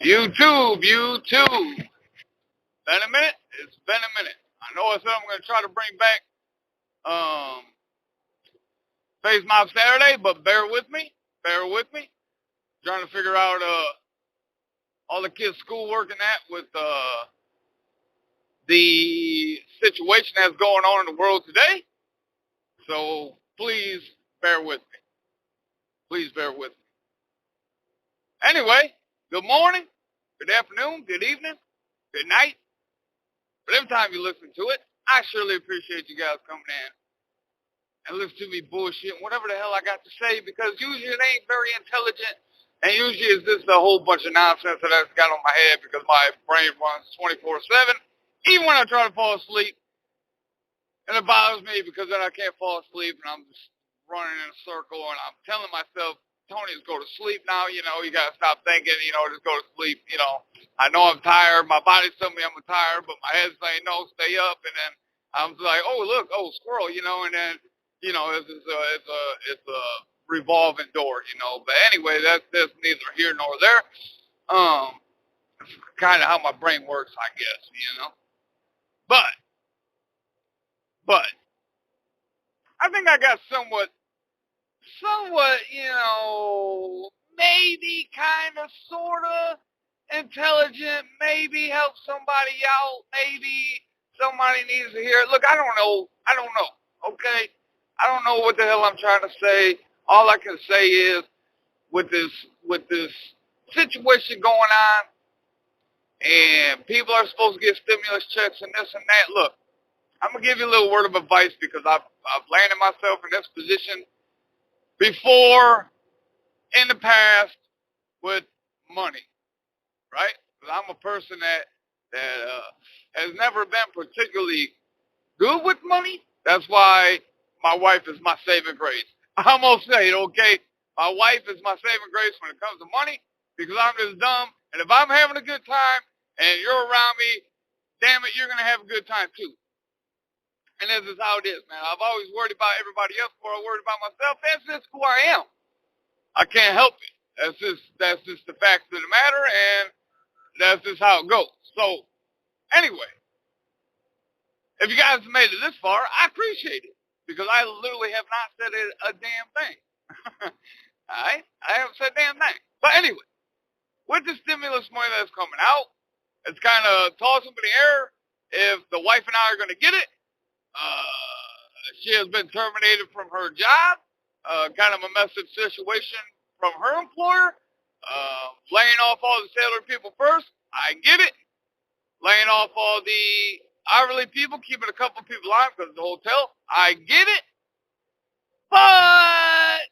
YouTube, YouTube. Been a minute? It's been a minute. I know I said I'm going to try to bring back um, Face Mob Saturday, but bear with me. Bear with me. Trying to figure out all the kids' schoolwork and that with the situation that's going on in the world today. So please bear with me. Please bear with me. Anyway, good morning, good afternoon, good evening, good night. But every time you listen to it, I surely appreciate you guys coming in and listen to me bullshit, whatever the hell I got to say, because usually it ain't very intelligent, and usually it's just a whole bunch of nonsense that I've got on my head because my brain runs 24/7, even when I try to fall asleep, and it bothers me because then I can't fall asleep, and I'm just running in a circle, and I'm telling myself, Tony, just go to sleep now, you got to stop thinking, just go to sleep, I know I'm tired, my body's telling me I'm tired, but my head's saying, no, stay up, and then I'm just like, oh, look, oh, squirrel, and then it's a revolving door, But anyway, that's neither here nor there. It's kind of how my brain works, I guess. But I think I got somewhat, maybe kind of, sort of intelligent. Maybe help somebody out. Maybe somebody needs to hear it. Look, I don't know. Okay. I don't know what the hell I'm trying to say. All I can say is with this situation going on, and people are supposed to get stimulus checks and this and that. Look, I'm gonna give you a little word of advice because I've landed myself in this position before in the past with money, right? Because I'm a person that has never been particularly good with money. That's why my wife is my saving grace. I'm gonna say it, okay? My wife is my saving grace when it comes to money because I'm just dumb. And if I'm having a good time and you're around me, damn it, you're gonna have a good time too. And this is how it is, man. I've always worried about everybody else before I worried about myself. That's just who I am. I can't help it. That's just the facts of the matter, and that's just how it goes. So, anyway, if you guys have made it this far, I appreciate it because I literally have not said a damn thing. All right, I haven't said a damn thing. But anyway, with the stimulus money that's coming out, it's kind of tossed up in the air if the wife and I are going to get it. She has been terminated from her job. Kind of a messy situation from her employer. Laying off all the salary people first. I get it. Laying off all the hourly people, keeping a couple people on because of the hotel. I get it. But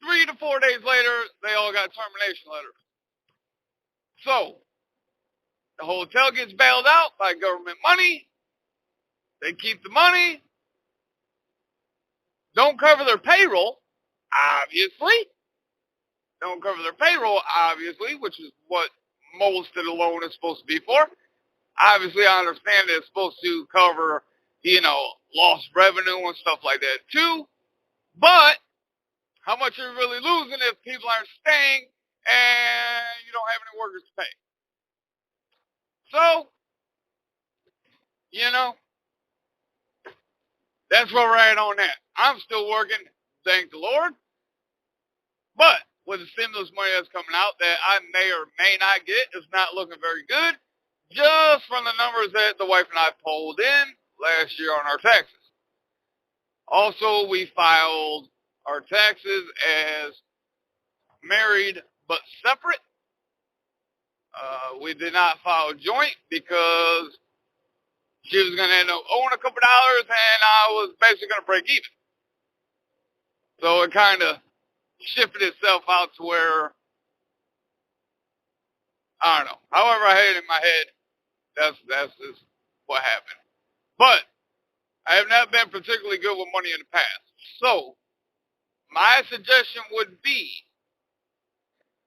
3 to 4 days later, they all got termination letters. So the hotel gets bailed out by government money. They keep the money. Don't cover their payroll, obviously. Don't cover their payroll, obviously, which is what most of the loan is supposed to be for. Obviously, I understand that it's supposed to cover, lost revenue and stuff like that too. But how much are you really losing if people aren't staying and you don't have any workers to pay? So, that's where we're at on that. I'm still working, thank the Lord. But with the stimulus money that's coming out that I may or may not get, it's not looking very good. Just from the numbers that the wife and I pulled in last year on our taxes. Also, we filed our taxes as married but separate. We did not file joint because she was going to end up owing a couple dollars and I was basically going to break even. So it kind of shifted itself out to where, I don't know. However I had it in my head, that's just what happened. But I have not been particularly good with money in the past. So my suggestion would be,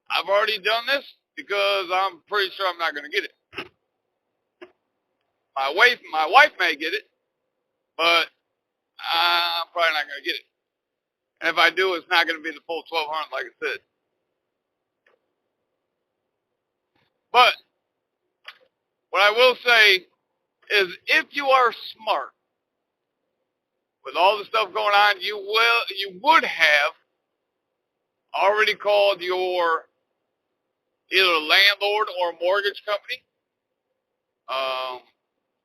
I've already done this because I'm pretty sure I'm not going to get it. My wife may get it, but I'm probably not going to get it. And if I do, it's not going to be the full 1,200 like I said. But what I will say is, if you are smart with all the stuff going on, you would have already called your either landlord or mortgage company.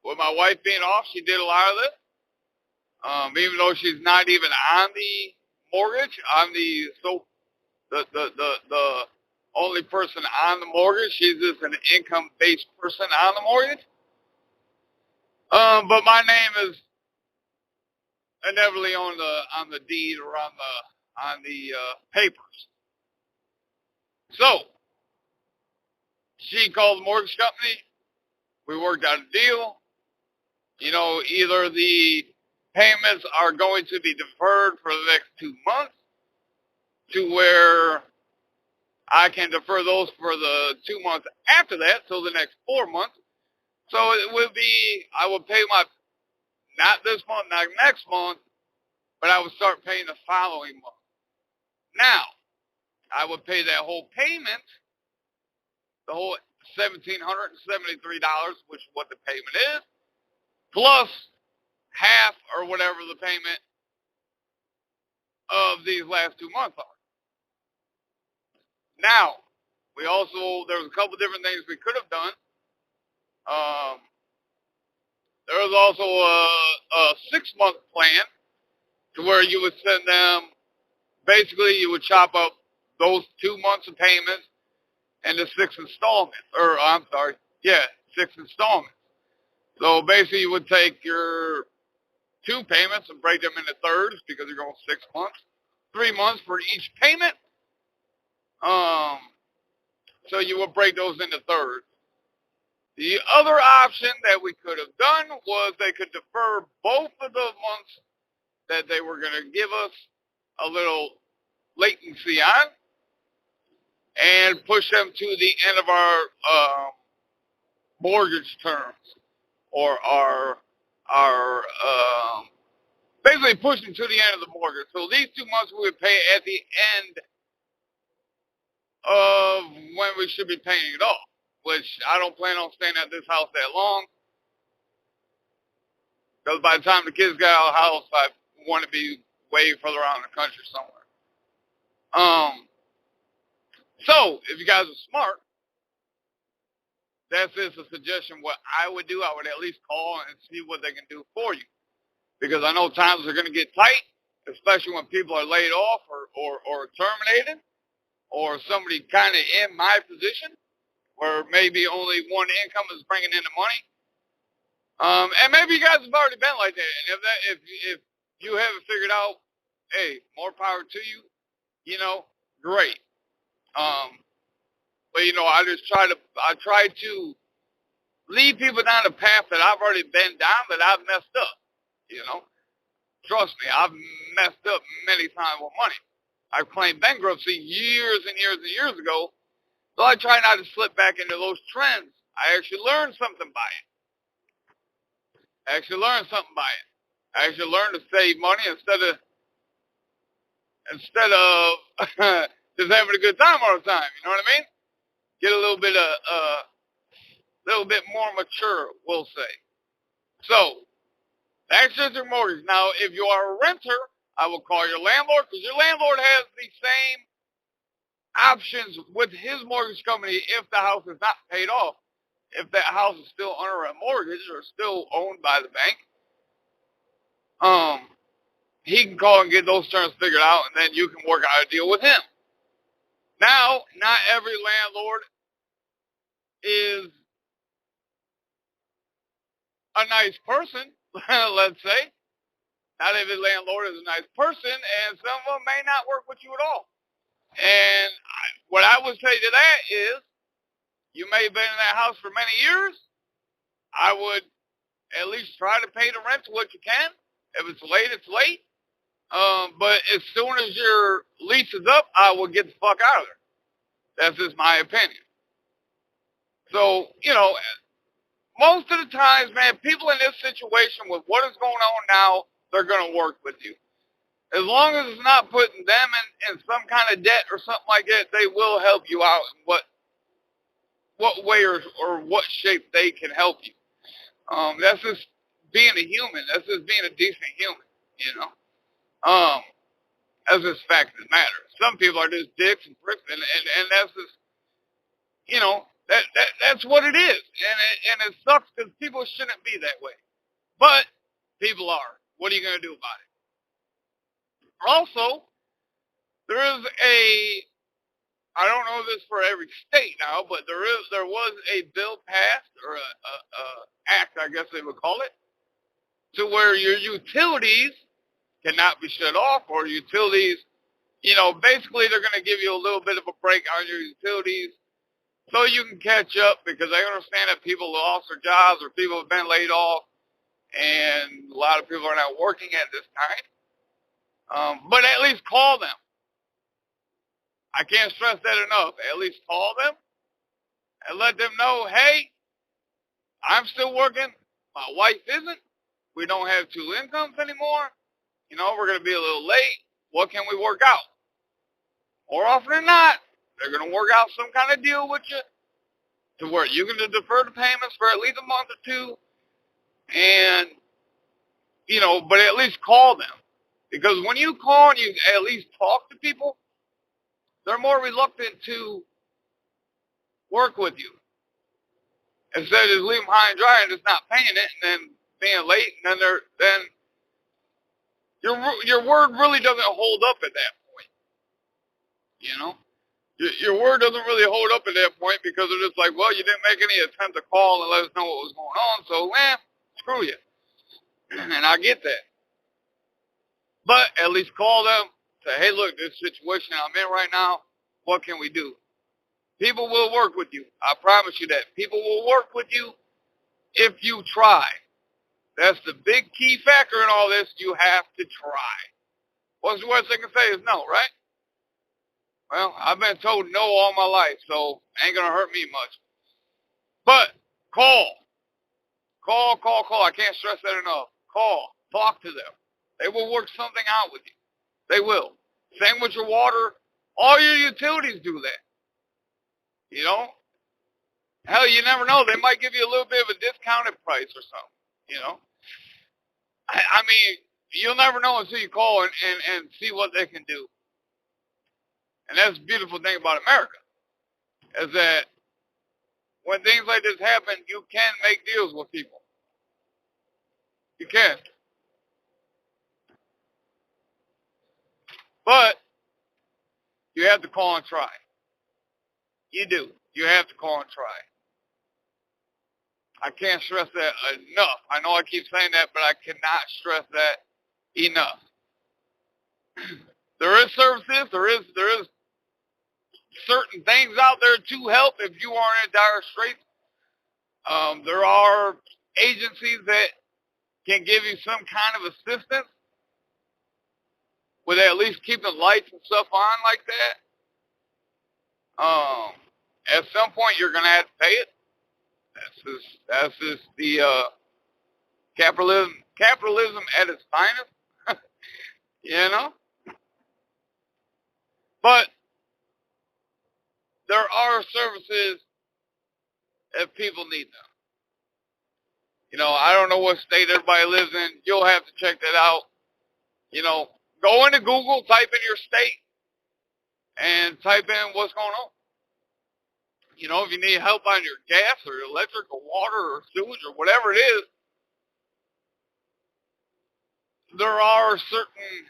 With my wife being off, she did a lot of this. Even though she's not even on the mortgage, on the only person on the mortgage, she's just an income-based person on the mortgage. But my name is inevitably on the deed or on the papers. So she called the mortgage company. We worked out a deal. You know, either the payments are going to be deferred for the next 2 months, to where I can defer those for the 2 months after that, so the next 4 months. So it will be, I will pay my, not this month, not next month, but I would start paying the following month. Now, I would pay that whole payment, the whole $1,773, which is what the payment is, plus half or whatever the payment of these last 2 months are. Now, there was a couple different things we could have done. There was also a 6-month plan to where you would send them, basically you would chop up those 2 months of payments into 6 installments, or I'm sorry, 6 installments. So basically you would take your 2 payments and break them into thirds, because you're going 6 months, 3 months for each payment. So you would break those into thirds. The other option that we could have done was they could defer both of the months that they were going to give us a little latency on, and push them to the end of our mortgage terms, or our basically push them to the end of the mortgage. So these 2 months we would pay at the end of when we should be paying it off, which I don't plan on staying at this house that long, because by the time the kids get out of the house, I want to be way further out in the country somewhere. So if you guys are smart, that's just a suggestion. What I would do, I would at least call and see what they can do for you, because I know times are going to get tight, especially when people are laid off or terminated, or somebody kind of in my position where maybe only one income is bringing in the money. And maybe you guys have already been like that. And if you haven't figured out, hey, more power to you, you know, great. But you know, I try to lead people down the path that I've already been down, that I've messed up. You know, trust me, I've messed up many times with money. I've claimed bankruptcy years and years and years ago, so I try not to slip back into those trends. I actually learned something by it. I actually learned to save money instead of just having a good time all the time. You know what I mean? Get a little bit more mature, we'll say. So, access your mortgage. Now, if you are a renter, I will call your landlord, because your landlord has the same options with his mortgage company if the house is not paid off. If that house is still under a mortgage or still owned by the bank, he can call and get those terms figured out, and then you can work out a deal with him. Now, not every landlord is a nice person, let's say. Not every landlord is a nice person, and some of them may not work with you at all. And what I would say to that is, you may have been in that house for many years. I would at least try to pay the rent to what you can. If it's late, it's late. But as soon as your lease is up, I will get the fuck out of there. That's just my opinion. So, you know, most of the times, man, people in this situation with what is going on now, they're going to work with you. As long as it's not putting them in some kind of debt or something like that, they will help you out in what way or what shape they can help you. That's just being a human. That's just being a decent human, you know. That's just fact of the matter. Some people are just dicks and pricks, and that's just, you know, that's what it is. And it sucks because people shouldn't be that way. But people are. What are you going to do about it? Also, there is I don't know this for every state now, but there was a bill passed, or a act, I guess they would call it, to where your utilities cannot be shut off, or utilities, you know, basically they're going to give you a little bit of a break on your utilities so you can catch up, because I understand that people lost their jobs or people have been laid off, and a lot of people are not working at this time. But at least call them. I can't stress that enough. At least call them and let them know, hey, I'm still working. My wife isn't. We don't have two incomes anymore. You know, we're going to be a little late. What can we work out? More often than not, they're going to work out some kind of deal with you to where you can defer the payments for at least a month or two. And, you know, but at least call them. Because when you call and you at least talk to people, they're more reluctant to work with you. Instead of just leave them high and dry and just not paying it and then being late, and then your word really doesn't hold up at that point. You know? Your word doesn't really hold up at that point, because they're just like, well, you didn't make any attempt to call and let us know what was going on, so, screw you. And I get that. But at least call them, say, hey, look, this situation I'm in right now, what can we do? People will work with you. I promise you that. People will work with you if you try. That's the big key factor in all this. You have to try. What's the worst they can say is no, right? Well, I've been told no all my life, so ain't going to hurt me much. But call. Call. I can't stress that enough. Call. Talk to them. They will work something out with you. They will. Same with your water. All your utilities do that. You know? Hell, you never know. They might give you a little bit of a discounted price or something. You know? I mean, you'll never know until you call and see what they can do. And that's the beautiful thing about America, is that when things like this happen, you can make deals with people. You can. But you have to call and try. You do. You have to call and try. I can't stress that enough. I know I keep saying that, but I cannot stress that enough. There is services. There is certain things out there to help if you are in dire straits. There are agencies that can give you some kind of assistance with at least keeping lights and stuff on like that. At some point, you're gonna have to pay it. That's just the capitalism at its finest. You know. But there are services if people need them. You know, I don't know what state everybody lives in. You'll have to check that out. You know, go into Google, type in your state, and type in what's going on. You know, if you need help on your gas or electric or water or sewage or whatever it is, there are certain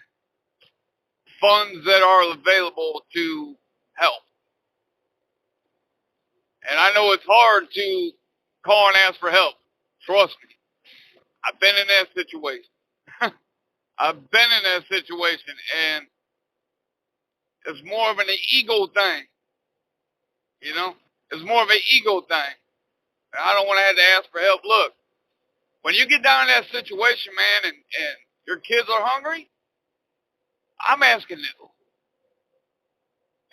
funds that are available to help. And I know it's hard to call and ask for help. Trust me. I've been in that situation. I've been in that situation, and it's more of an ego thing. You know? It's more of an ego thing. I don't want to have to ask for help. Look, when you get down in that situation, man, and your kids are hungry, I'm asking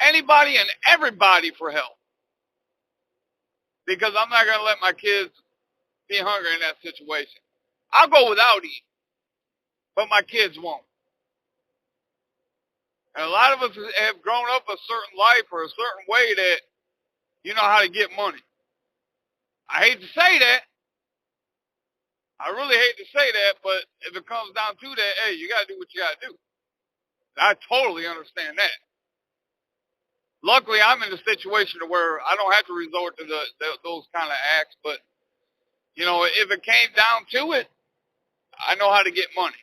anybody and everybody for help. Because I'm not going to let my kids be hungry in that situation. I'll go without eating, but my kids won't. And a lot of us have grown up a certain life or a certain way that you know how to get money. I hate to say that. I really hate to say that, but if it comes down to that, hey, you got to do what you got to do. I totally understand that. Luckily, I'm in a situation where I don't have to resort to those kind of acts, but, you know, if it came down to it, I know how to get money.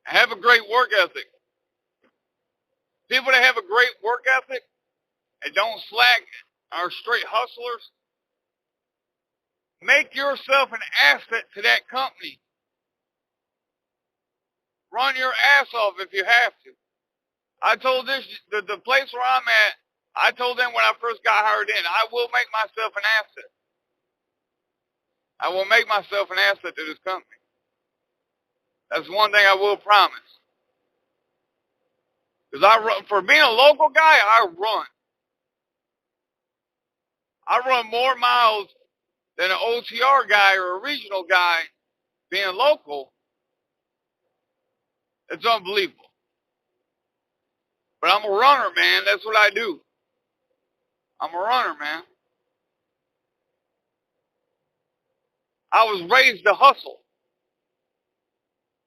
Have a great work ethic. People that have a great work ethic and don't slack are straight hustlers. Make yourself an asset to that company. Run your ass off if you have to. I told the place where I'm at, I told them when I first got hired in, I will make myself an asset. I will make myself an asset to this company. That's one thing I will promise. Because for being a local guy, I run more miles than an OTR guy or a regional guy. Being local, it's unbelievable. But I'm a runner, man. That's what I do. I'm a runner, man. I was raised to hustle.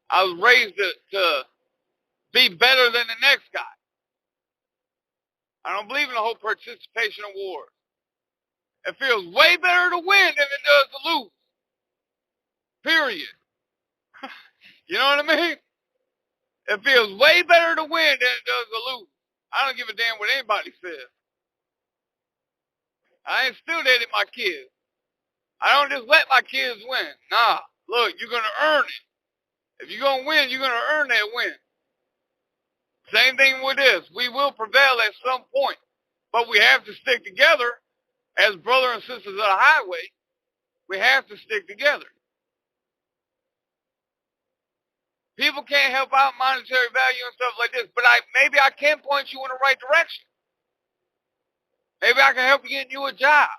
I was raised to be better than the next guy. I don't believe in the whole participation award. It feels way better to win than it does to lose. Period. You know what I mean? It feels way better to win than it does to lose. I don't give a damn what anybody says. I instilled that in my kids. I don't just let my kids win. Nah, look, you're going to earn it. If you're going to win, you're going to earn that win. Same thing with this. We will prevail at some point, but we have to stick together as brothers and sisters of the highway. We have to stick together. People can't help out monetary value and stuff like this, but maybe I can point you in the right direction. Maybe I can help you get you a job.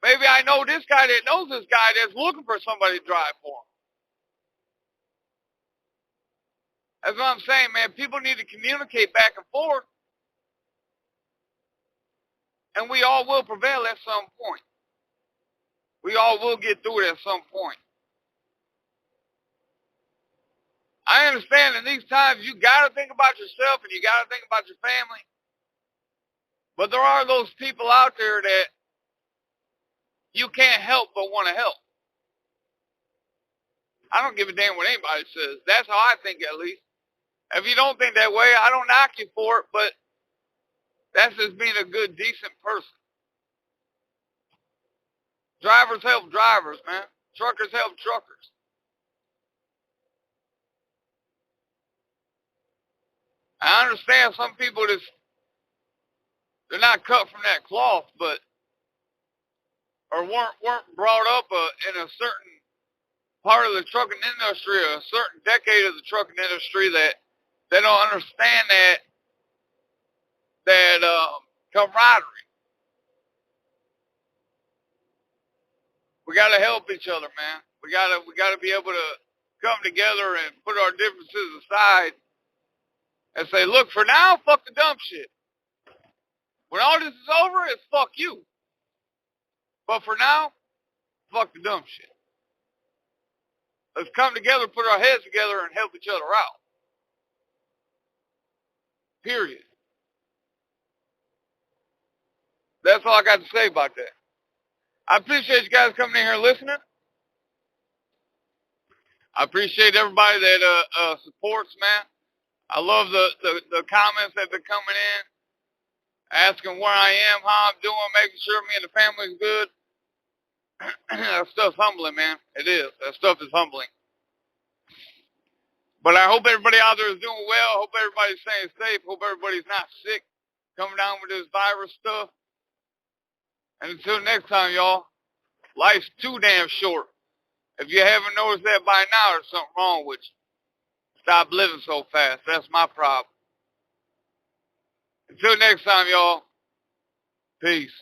Maybe I know this guy that knows this guy that's looking for somebody to drive for him. That's what I'm saying, man. People need to communicate back and forth, and we all will prevail at some point. We all will get through it at some point. I understand in these times you got to think about yourself and you got to think about your family. But there are those people out there that you can't help but want to help. I don't give a damn what anybody says. That's how I think, at least. If you don't think that way, I don't knock you for it, but that's just being a good, decent person. Drivers help drivers, man. Truckers help truckers. I understand some people they're not cut from that cloth, but or weren't brought up in a certain part of the trucking industry, or a certain decade of the trucking industry, that they don't understand that camaraderie. We got to help each other, man. We got to be able to come together and put our differences aside and say, look, for now, fuck the dumb shit. When all this is over, it's fuck you. But for now, fuck the dumb shit. Let's come together, put our heads together, and help each other out. Period. That's all I got to say about that. I appreciate you guys coming in here and listening. I appreciate everybody that supports, man. I love the comments that been coming in, asking where I am, how I'm doing, making sure me and the family's good. That stuff's humbling, man. It is. That stuff is humbling. But I hope everybody out there is doing well. Hope everybody's staying safe. Hope everybody's not sick coming down with this virus stuff. And until next time, y'all, life's too damn short. If you haven't noticed that by now, there's something wrong with you. Stop living so fast. That's my problem. Until next time, y'all, peace.